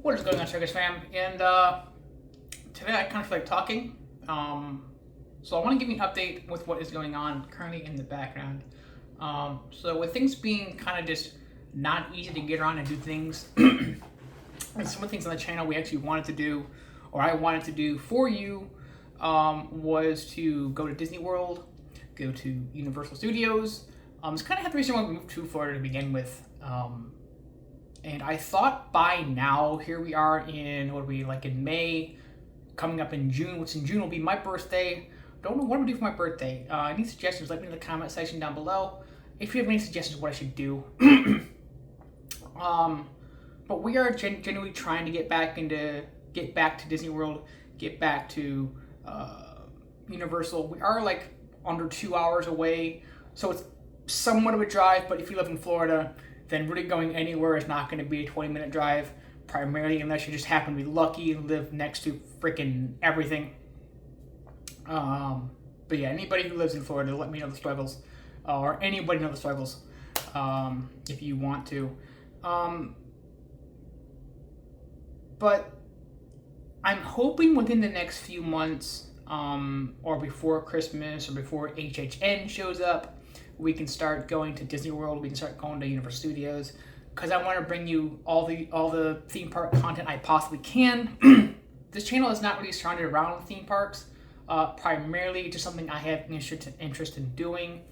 What is going on, Circus fam? And today I kind of feel like talking. So I want to give you an update with what is going on currently in the background. So with things being kind of just not easy to get around and do things, and some of the things on the channel we actually wanted to do, or I wanted to do for you, was to go to Disney World, go to Universal Studios. It's kind of the reason why we moved to Florida to begin with. And I thought by now, here we are in, in May, coming up in June, which in June will be my birthday. Don't know what I'm gonna do for my birthday. Any suggestions, let me know in the comment section down below. If you have any suggestions what I should do. But we are genuinely trying to get back to Disney World, get back to Universal. We are like under 2 hours away, so it's somewhat of a drive, but if you live in Florida, then really going anywhere is not going to be a 20-minute drive, primarily unless you just happen to be lucky and live next to freaking everything. But yeah, anybody who lives in Florida, let me know the struggles, or anybody know the struggles, if you want to. But I'm hoping within the next few months, or before Christmas, or before HHN shows up, we can start going to Disney World. We can start going to Universal Studios, because I want to bring you all the theme park content I possibly can. This channel is not really surrounded around theme parks, primarily just something I have interest in doing.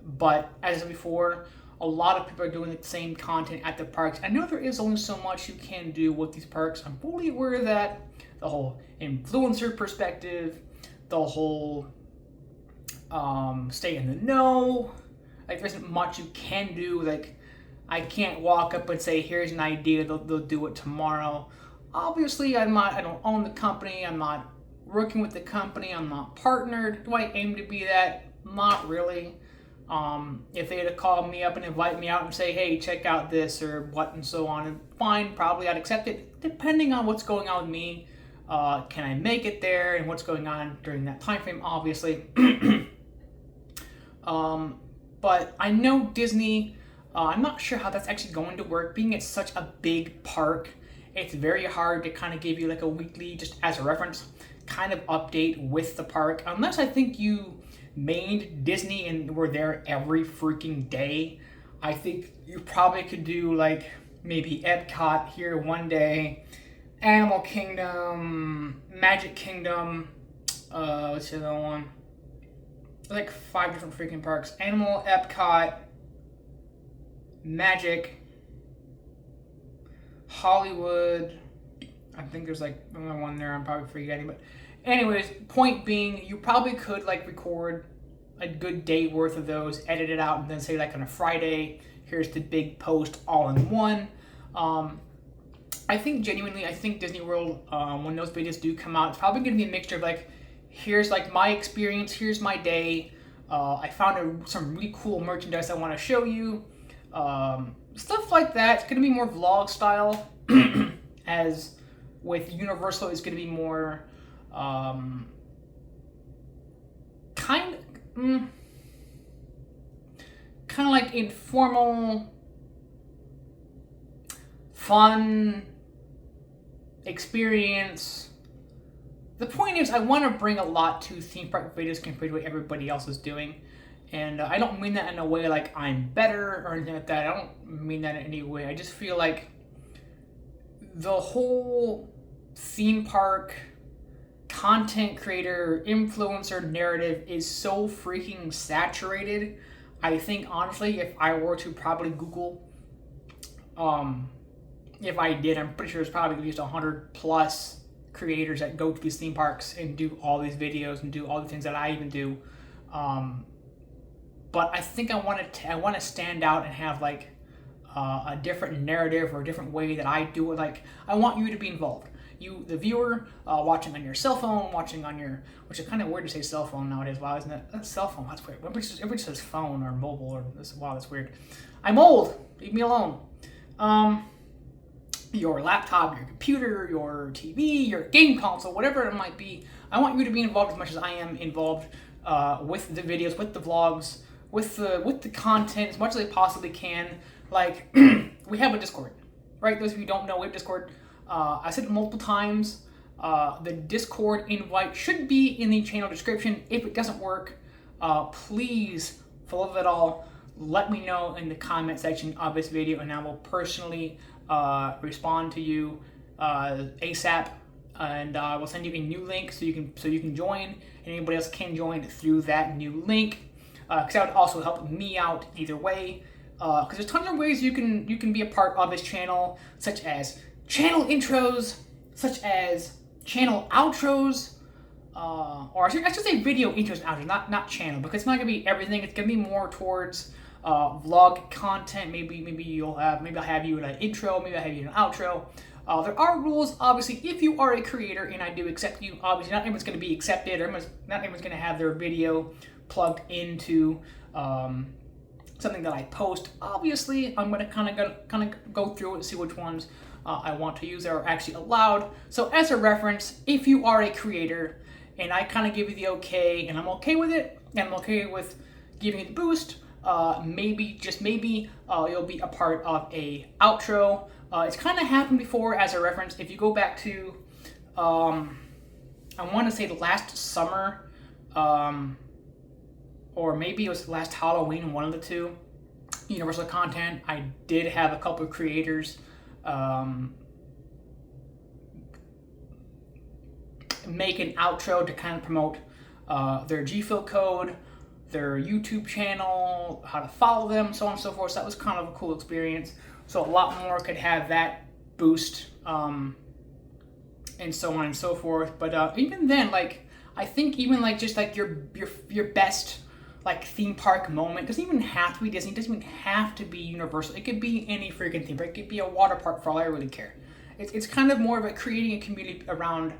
But as I said before, a lot of people are doing the same content at the parks. I know there is only so much you can do with these parks. I'm fully aware of that. The whole influencer perspective, the whole stay in the know. Like, there isn't much you can do. Like, I can't walk up and say, here's an idea, they'll do it tomorrow. Obviously, I don't own the company, I'm not working with the company, I'm not partnered. Do I aim to be that? Not really. If they had to call me up and invite me out and say, hey, check out this or what and so on, and fine, probably I'd accept it, depending on what's going on with me. Can I make it there, and what's going on during that time frame, obviously. But I know Disney, I'm not sure how that's actually going to work. Being it's such a big park, it's very hard to kind of give you like a weekly, just as a reference, kind of update with the park. Unless I think you mained Disney and were there every freaking day. I think you probably could do like maybe Epcot here one day, Animal Kingdom, Magic Kingdom, what's the other one? Like 5 different freaking parks. Animal, Epcot, Magic, Hollywood. I think there's like another one there I'm probably forgetting. But anyways, point being, you probably could like record a good day worth of those, edit it out, and then say like on a Friday, here's the big post all in one. I think genuinely, Disney World, when those videos do come out, it's probably going to be a mixture of like, here's like my experience, here's my day. I found some really cool merchandise I want to show you. Stuff like that. It's going to be more vlog style. As with Universal, it's going to be more kind of like informal, fun experience. The point is, I want to bring a lot to theme park videos compared to what everybody else is doing. And I don't mean that in a way like I'm better or anything like that. I don't mean that in any way. I just feel like the whole theme park content creator, influencer narrative is so freaking saturated. I think, honestly, if I were to probably Google, if I did, I'm pretty sure there's probably at least 100 plus creators that go to these theme parks and do all these videos and do all the things that I even do. But I think I want to stand out and have like a different narrative or a different way that I do it. Like, I want you to be involved. You, the viewer, watching on your cell phone, watching on your, which is kind of weird to say cell phone nowadays. Wow, isn't it? That's cell phone. That's weird. Everybody says phone or mobile or this. Wow, that's weird. I'm old. Leave me alone. Your laptop, your computer, your TV, your game console, whatever it might be. I want you to be involved as much as I am involved with the videos, with the vlogs, with the content as much as I possibly can. Like, we have a Discord, right? Those of you who don't know, we have Discord. I said it multiple times. The Discord invite should be in the channel description. If it doesn't work, please, for love of it all, let me know in the comment section of this video, and I will personally respond to you ASAP. And I will send you a new link so you can join, and anybody else can join through that new link. Because that would also help me out either way. Because there's tons of ways you can be a part of this channel, such as channel intros, such as channel outros, or I should say video intros and outros, not channel, because it's not gonna be everything. It's gonna be more towards vlog content. Maybe I'll have you in an intro, maybe I'll have you in an outro. There are rules, obviously, if you are a creator, and I do accept you. Obviously, not everyone's going to be accepted, or not everyone's going to have their video plugged into something that I post. Obviously, I'm going to kind of go through it and see which ones I want to use that are actually allowed. So, as a reference, if you are a creator, and I kind of give you the okay, and I'm okay with it, and I'm okay with giving it the boost, maybe, just maybe, you'll be a part of a outro. It's kind of happened before. As a reference, if you go back to, I want to say last summer, or maybe it was last Halloween, one of the two, Universal Content, I did have a couple of creators make an outro to kind of promote their GPhil code, their YouTube channel, how to follow them, so on and so forth. So that was kind of a cool experience. So a lot more could have that boost, and so on and so forth. But even then, like, I think even like just like your best like theme park moment doesn't even have to be Disney. It doesn't even have to be Universal. It could be any freaking theme park. It could be a water park for all I really care. It's kind of more of a creating a community around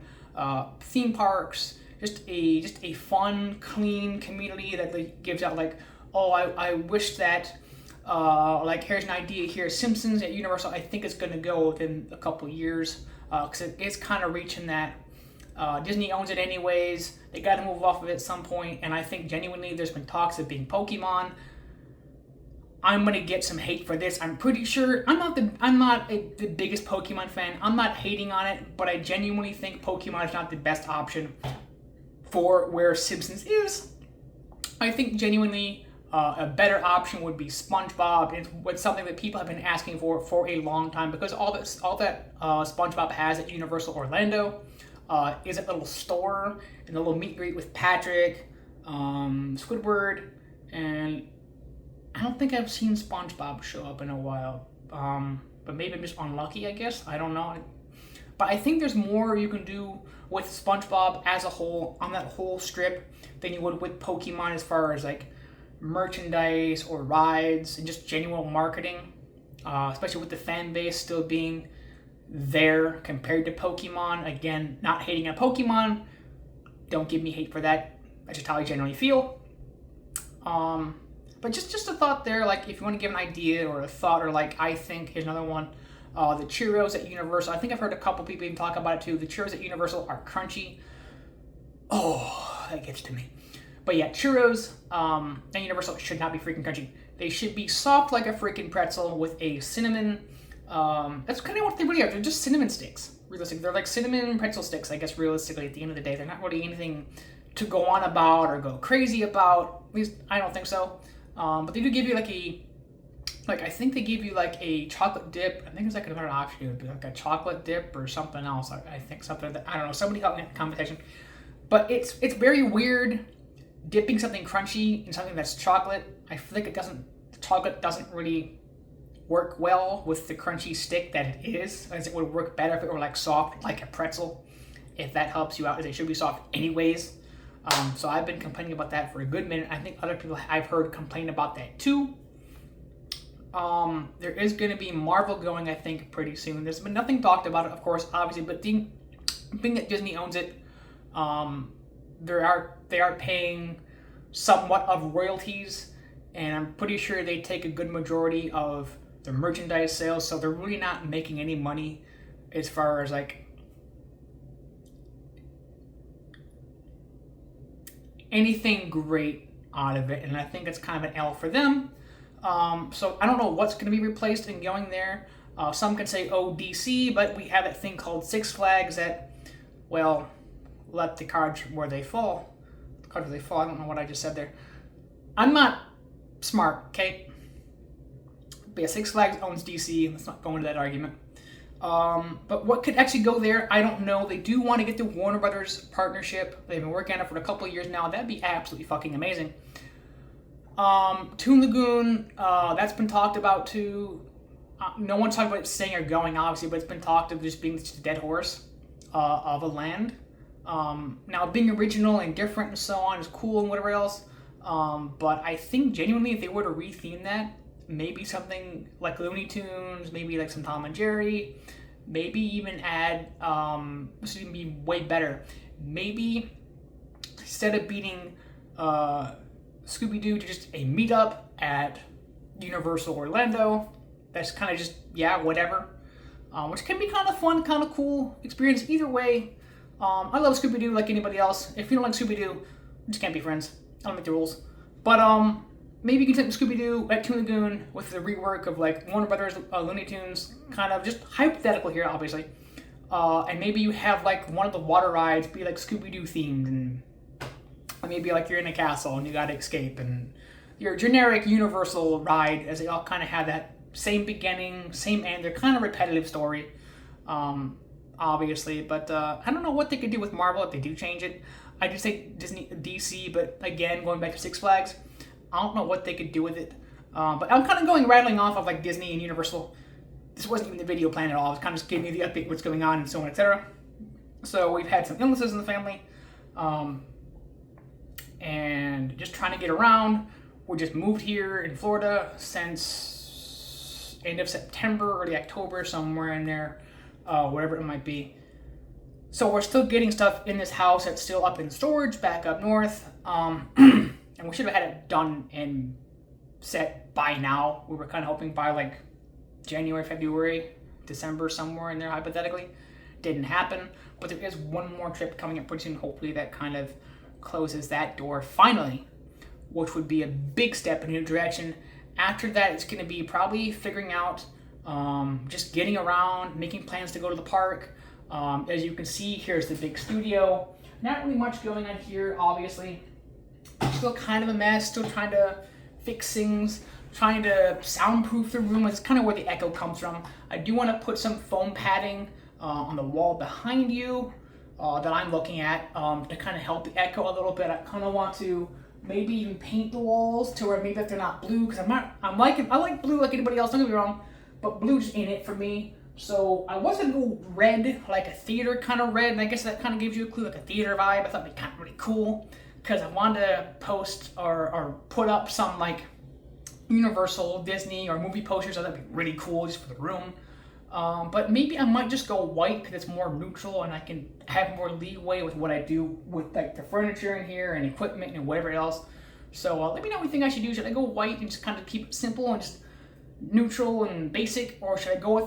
theme parks. Just a fun, clean community that like gives out like, oh, I wish that. Like, here's an idea here, Simpsons at Universal. I think it's going to go within a couple years, because it's kind of reaching that. Disney owns it anyways. They got to move off of it at some point, and I think genuinely there's been talks of being Pokemon. I'm going to get some hate for this. I'm pretty sure I'm not the biggest Pokemon fan. I'm not hating on it, but I genuinely think Pokemon is not the best option for where Simpsons is. I think genuinely a better option would be SpongeBob. It's something that people have been asking for a long time, because all that SpongeBob has at Universal Orlando is a little store and a little meet and greet with Patrick, Squidward, and I don't think I've seen SpongeBob show up in a while. But maybe I'm just unlucky, I guess. I don't know. But I think there's more you can do with SpongeBob as a whole on that whole strip than you would with Pokemon, as far as like merchandise or rides and just genuine marketing, especially with the fan base still being there compared to Pokemon. Again, not hating on Pokemon, don't give me hate for that, that's just how I generally feel. But just a thought there, like if you want to give an idea or a thought, or like I think here's another one, the churros at Universal. I think I've heard a couple people even talk about it too. The churros at Universal are crunchy. Oh, that gets to me. But yeah, churros at Universal should not be freaking crunchy. They should be soft like a freaking pretzel with a cinnamon. That's kind of what they really are. They're just cinnamon sticks, realistically. They're like cinnamon pretzel sticks, I guess, realistically, at the end of the day. They're not really anything to go on about or go crazy about. At least, I don't think so. But they do give you I think they give you like a chocolate dip. I think it's like another option. It would be like a chocolate dip or something else. I think something that, I don't know. Somebody help me in the comment section. But it's very weird dipping something crunchy in something that's chocolate. I feel like the chocolate doesn't really work well with the crunchy stick that it is, as it would work better if it were like soft like a pretzel, if that helps you out, as they should be soft anyways. So I've been complaining about that for a good minute. I think other people I've heard complain about that too. There is going to be Marvel going, I think, pretty soon. There's been nothing talked about it, of course, obviously, but being that Disney owns it, they are paying somewhat of royalties, and I'm pretty sure they take a good majority of their merchandise sales, so they're really not making any money as far as like anything great out of it, and I think it's kind of an L for them. So I don't know what's going to be replaced and going there. Some can say, oh, DC, but we have that thing called Six Flags that, well, let the cards where they fall. The cards where they fall. I don't know what I just said there. I'm not smart, okay? But yeah, Six Flags owns DC. Let's not go into that argument. But what could actually go there, I don't know. They do want to get the Warner Brothers partnership. They've been working on it for a couple of years now. That'd be absolutely fucking amazing. Toon Lagoon, that's been talked about too. No one's talking about it staying or going, obviously, but it's been talked of just being just a dead horse of a land. Now, being original and different and so on is cool and whatever else. But I think genuinely, if they were to retheme that, maybe something like Looney Tunes, maybe like some Tom and Jerry, maybe even add, this would be way better. Maybe instead of beating Scooby-Doo to just a meetup at Universal Orlando, that's kind of just, yeah, whatever. Which can be kind of fun, kind of cool experience either way. I love Scooby-Doo like anybody else. If you don't like Scooby-Doo, we just can't be friends. I don't make the rules. But maybe you can take Scooby-Doo at Toon Lagoon with the rework of like Warner Brothers Looney Tunes, kind of just hypothetical here, obviously. And maybe you have like one of the water rides be like Scooby-Doo themed, and maybe like you're in a castle and you gotta escape, and your generic Universal ride, as they all kind of have that same beginning, same end. They're kind of repetitive story, obviously. But I don't know what they could do with Marvel if they do change it. I just say DC, but again, going back to Six Flags, I don't know what they could do with it. But I'm kind of rattling off of like Disney and Universal. This wasn't even the video plan at all. I was kind of just giving you the update, what's going on, and so on, etc. So we've had some illnesses in the family, and just trying to get around. We just moved here in Florida since end of September, early October, somewhere in there, whatever it might be. So we're still getting stuff in this house that's still up in storage back up north, and we should have had it done and set by now. We were kind of hoping by like January, February, December, somewhere in there, hypothetically. Didn't happen, but there is one more trip coming up pretty soon. Hopefully that kind of closes that door finally, which would be a big step in a new direction. After that, it's going to be probably figuring out, just getting around, making plans to go to the park. As you can see, here's the big studio. Not really much going on here, obviously. Still kind of a mess, still trying to fix things, trying to soundproof the room. It's kind of where the echo comes from. I do want to put some foam padding on the wall behind you that I'm looking at to kind of help the echo a little bit. I kind of want to maybe even paint the walls to where maybe if they're not blue, because I like blue like anybody else, don't get me wrong, but blue's in it for me. So I was gonna go red, like a theater kind of red, and I guess that kind of gives you a clue, like a theater vibe. I thought it'd be kind of really cool, because I wanted to post or put up some like Universal, Disney, or movie posters. I thought that'd be really cool just for the room. But maybe I might just go white because it's more neutral and I can have more leeway with what I do with like the furniture in here and equipment and whatever else. So let me know what you think I should do. Should I go white and just kind of keep it simple and just neutral and basic, or should I go with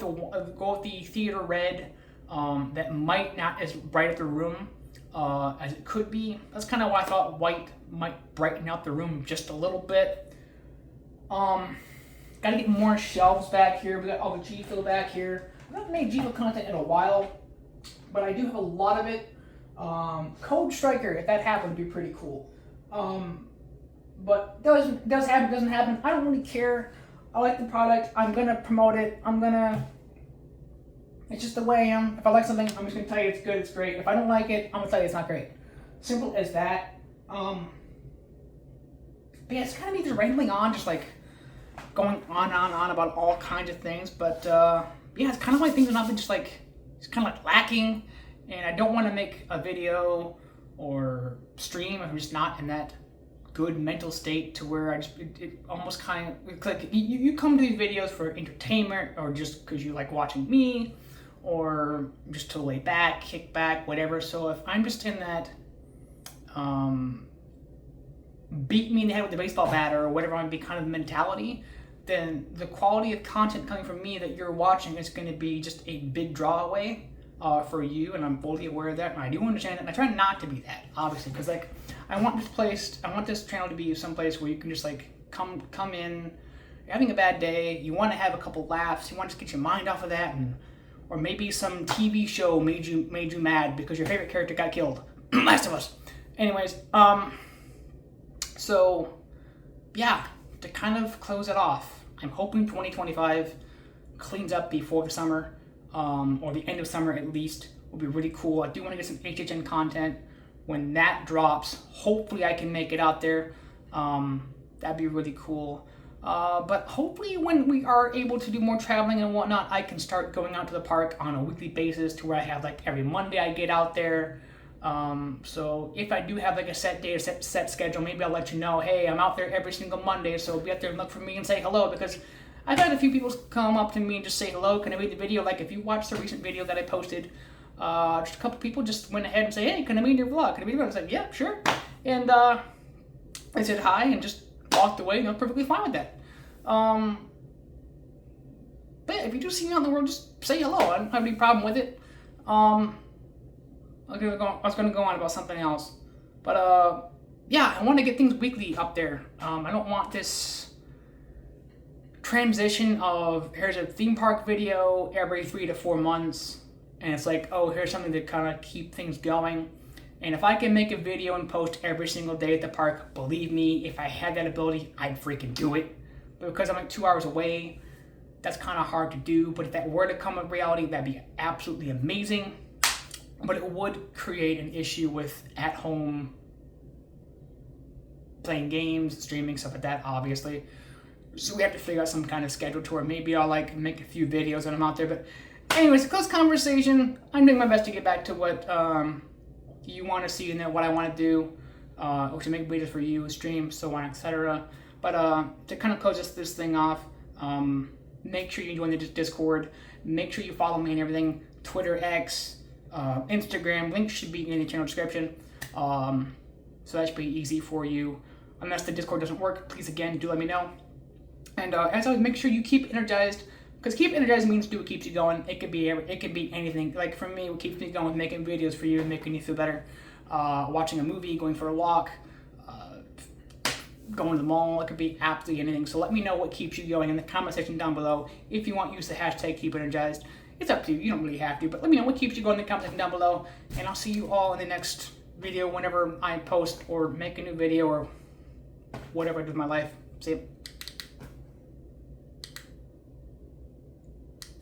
the theater red that might not as bright up the room as it could be? That's kind of why I thought white might brighten up the room just a little bit. Gotta get more shelves back here. We got all the G-Fuel back here. I haven't made G-Fuel content in a while, but I do have a lot of it. Code Striker, if that happened, would be pretty cool. But does happen, doesn't happen. I don't really care. I like the product. I'm gonna promote it. It's just the way I am. If I like something, I'm just gonna tell you it's good, it's great. If I don't like it, I'm gonna tell you it's not great. Simple as that. But yeah, it's kind of me just rambling on, just like going on and on about all kinds of things. But yeah, it's kind of like things have not been just like, it's kind of like lacking. And I don't want to make a video or stream if I'm just not in that good mental state to where I just, it almost kind of, it's like you come to these videos for entertainment or just because you like watching me or just to lay back, kick back, whatever. So if I'm just in that beat me in the head with the baseball bat or whatever might be kind of mentality, then the quality of content coming from me that you're watching is going to be just a big draw away for you, and I'm fully aware of that, and I do understand it, and I try not to be that, obviously, because like I want this channel to be someplace where you can just like come in, you're having a bad day, you want to have a couple laughs, you want to get your mind off of that, and or maybe some TV show made you mad because your favorite character got killed. Last of Us. Anyways, so yeah, to kind of close it off, I'm hoping 2025 cleans up before the summer, or the end of summer at least. Will be really cool. I do want to get some HHN content. When that drops, hopefully I can make it out there. That'd be really cool. But hopefully when we are able to do more traveling and whatnot, I can start going out to the park on a weekly basis to where I have like every Monday I get out there. So if I do have like a set day, a set schedule, maybe I'll let you know, hey, I'm out there every single Monday, so be out there and look for me and say hello, because I've had a few people come up to me and just say hello, can I make the video? Like if you watched the recent video that I posted, just a couple people just went ahead and say, hey, can I be in your vlog? Can I be in your vlog? I was like, yeah, sure. And I said hi and just walked away, and I'm perfectly fine with that. But yeah, if you do see me out in the world, just say hello. I don't have any problem with it. I was gonna go on about something else, but yeah, I want to get things weekly up there. I don't want this transition of here's a theme park video every 3 to 4 months, and it's like, oh, here's something to kind of keep things going. And if I can make a video and post every single day at the park, believe me, if I had that ability, I'd freaking do it. But because I'm like 2 hours away, that's kind of hard to do. But if that were to come in reality, that'd be absolutely amazing. But it would create an issue with at-home playing games, streaming, stuff like that, obviously. So we have to figure out some kind of schedule to where maybe I'll like make a few videos when I'm out there. But anyways, a close conversation. I'm doing my best to get back to what you want to see and then what I want to do, or to make videos for you, stream, so on, etc. But to kind of close this thing off, make sure you join the Discord. Make sure you follow me and everything. Twitter, X, Instagram. Links should be in the channel description. So that should be easy for you. Unless the Discord doesn't work, please again do let me know. And as always, make sure you keep energized. Because keep energized means do what keeps you going. It could be anything. Like for me, what keeps me going is making videos for you and making you feel better. Watching a movie, going for a walk, going to the mall. It could be absolutely anything. So let me know what keeps you going in the comment section down below. If you want, use the hashtag #KeepEnergized. It's up to you. You don't really have to, but let me know what keeps you going in the comment section down below. And I'll see you all in the next video whenever I post or make a new video or whatever I do with my life. See you.